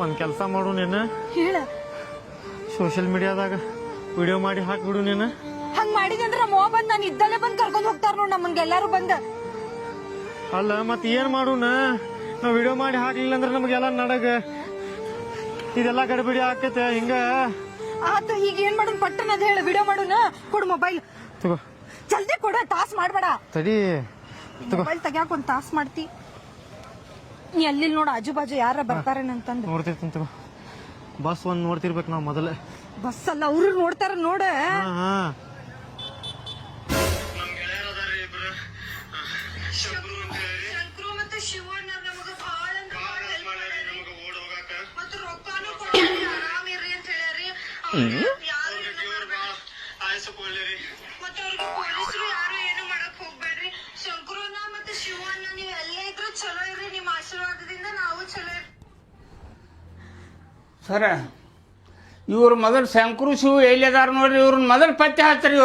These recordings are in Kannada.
ಒಂದು ಕೆಲಸ ಮಾಡು ನೀನು, ಹೇಳ. ಸೋಷಿಯಲ್ ಮೀಡಿಯಾದಾಗ ವಿಡಿಯೋ ಮಾಡಿ ಹಾಕ್ಬಿಡು ನೀನು. ಹಂಗ್ ಮಾಡಿದೆ ಅಂದ್ರೆ ನಮ್ಮ ಬಂದ್ ನಾನು ಇದ್ದಲ್ಲೇ ಬಂದ್ ಕರ್ಕೊಂಡ್ ಹೋಗ್ತಾರ ನೋಡ್ ನಮ್ಮನ್ಗೆಲ್ಲಾರು ಬಂದ. ಅಲ್ಲ ಮತ್ತೆ ಏನ್ ಮಾಡೋಣ, ನಾವು ವಿಡಿಯೋ ಮಾಡಿ ಹಾಕ್ಲಿಲ್ಲ ಅಂದ್ರೆ ನಮಗೆಲ್ಲ ನಡಗ ಇದೆಲ್ಲ ಗಡಿಬಿಡಿ ಆಕೈತೆ ಹಿಂಗ. ಆತ ಈಗ ಏನ್ ಮಾಡೋಣ ಪಟ್ಟನ ಅದ್ ಹೇಳ. ವಿಡಿಯೋ ಮಾಡೋಣ, ಕೊಡು ಮೊಬೈಲ್. ತಗೋ ಜಲ್ದಿ ಕೊಡ, ತಾಸ್ ಮಾಡ್ಬೇಡ. ತಡಿ ಮೊಬೈಲ್ ತೆಗ್ಯಾಕ ಒಂದ್ ತಾಸ್ ಮಾಡ್ತಿ. ನೀ ಅಲ್ಲಿ ನೋಡ ಆಜು ಬಾಜು ಯಾರ ಬರ್ತಾರೇನಂತಂದ್ ನೋಡ್ತಿರ್ತೀನಿ. ತಗೋ ಬಸ್ ಒಂದ್ ನೋಡ್ತಿರ್ಬೇಕು ನಾವು ಮೊದಲೇ. ಬಸ್ ಅಲ್ಲ, ಅವ್ರು ನೋಡ್ತಾರ ನೋಡ. ಸರ ಇವ್ರ ಮೊದಲು ಶಂಕರು ಶಿವ ಎಲ್ಲಿದಾರ ನೋಡ್ರಿ, ಇವ್ರನ್ನ ಮೊದಲು ಪತ್ತೆ ಹಚ್ಚ್ರಿ.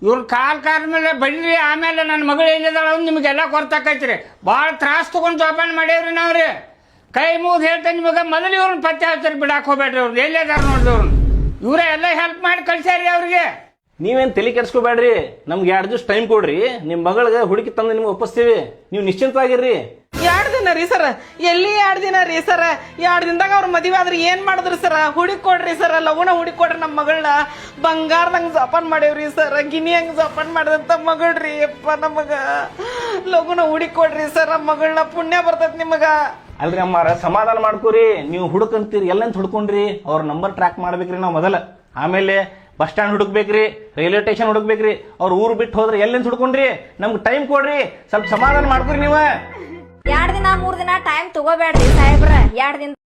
ಇವ್ರ ಕಾಲ್ ಮೇಲೆ ಬಡ್ರಿ, ಆಮೇಲೆ ನನ್ನ ಮಗಳು ಎಲ್ಲಿದಾಳ ಅಂತ ನಿಮಗೆಲ್ಲ ಗೊತ್ತಾಕೈತ್ರಿ. ಭಾಳ ತ್ರಾಸ ತಗೊಂಡು ಜೋಪಾನ ಮಾಡೇವ್ರಿ ನಾವ್ರಿ. ಕೈ ಮುಗಿದು ಹೇಳ್ತೇನೆ ನಿಮಗೆ, ಮೊದಲು ಇವ್ರನ್ನ ಪತ್ತೆ ಹಚ್ಚ್ರಿ, ಬಿಡಾಕ್ ಹೋಗ್ಬೇಡ್ರಿ. ಅವ್ರದ್ದು ಎಲ್ಲಿದಾರ ನೋಡ್ರಿ, ಅವ್ರನ್ನ ಇವರೇ ಎಲ್ಲ ಹೆಲ್ಪ್ ಮಾಡಿ ಕಳ್ಸ್ಯಾರಿ ಅವ್ರಿಗೆ. ನೀವೇನು ತಲೆ ಕೆಡ್ಸ್ಕೋಬೇಡ್ರಿ, ನಮ್ಗೆ 2 ದಿವಸ ಟೈಮ್ ಕೊಡ್ರಿ, ನಿಮ್ಮ ಮಗಳಿಗೆ ಹುಡುಕಿ ತಂದು ನಿಮ್ಗೆ ಒಪ್ಪಿಸ್ತೀವಿ. ನೀವು ನಿಶ್ಚಿಂತವಾಗಿರ್ರಿ. 2 ದಿನ ರೀ ಸರ, ಎಲ್ಲಿ 2 ದಿನ ರೀ ಸರ? 2 ದಿನದಾಗ ಅವ್ರ ಮದುವೆ ಆದ್ರಿ ಏನ್ ಮಾಡಿದ್ರಿ ಸರ? ಹುಡುಕ್ ಕೊಡ್ರಿ ಸರ, ಲಗುನ ಹುಡುಕ್ ಕೊಡ್ರಿ. ನಮ್ಮ ಮಗಳನ್ನ ಬಂಗಾರದಂಗ ಜೋಪಾನ ಮಾಡೇವ್ರಿ ಸರ, ಗಿನಿ ಹಂಗ ಜೋಪಾನ ಮಾಡಿದಂತ ಮಗಳ್ರಿ. ಅಪ್ಪ ನಮಗ ಲಗುನ ಹುಡುಕ್ ಕೊಡ್ರಿ ಸರ್, ನಮ್ಮ ಮಗಳನ್ನ ಪುಣ್ಯ ಬರ್ತೈತಿ ನಿಮಗ. ಅಲ್ರಿ ಅಮ್ಮಾರ, ಸಮಾಧಾನ ಮಾಡ್ಕೋರಿ. ನೀವು ಹುಡುಕಂತೀರಿ, ಎಲ್ಲಂತ ಹುಡ್ಕೊಂಡ್ರಿ? ಅವ್ರ ನಂಬರ್ ಟ್ರ್ಯಾಕ್ ಮಾಡ್ಬೇಕ್ರಿ ನಾವು ಮೊದಲ. ಆಮೇಲೆ ಬಸ್ ಸ್ಟ್ಯಾಂಡ್ ಹುಡುಕ್ಬೇಕ್ರಿ, ರೈಲ್ವೆ ಸ್ಟೇಷನ್ ಹುಡುಕ್ಬೇಕ್ರಿ. ಅವ್ರ ಊರು ಬಿಟ್ಟು ಹೋದ್ರೆ ಎಲ್ಲೆಂತ ಹುಡ್ಕೊಂಡ್ರಿ? ನಮ್ಗೆ ಟೈಮ್ ಕೊಡ್ರಿ, ಸ್ವಲ್ಪ ಸಮಾಧಾನ ಮಾಡ್ಕೊರಿ. ನೀವು 2 ದಿನ 3 ದಿನ ಟೈಮ್ ತಗೋಬೇಡ್ರಿ ಸಾಹೇಬ್ರ. 2 ದಿನ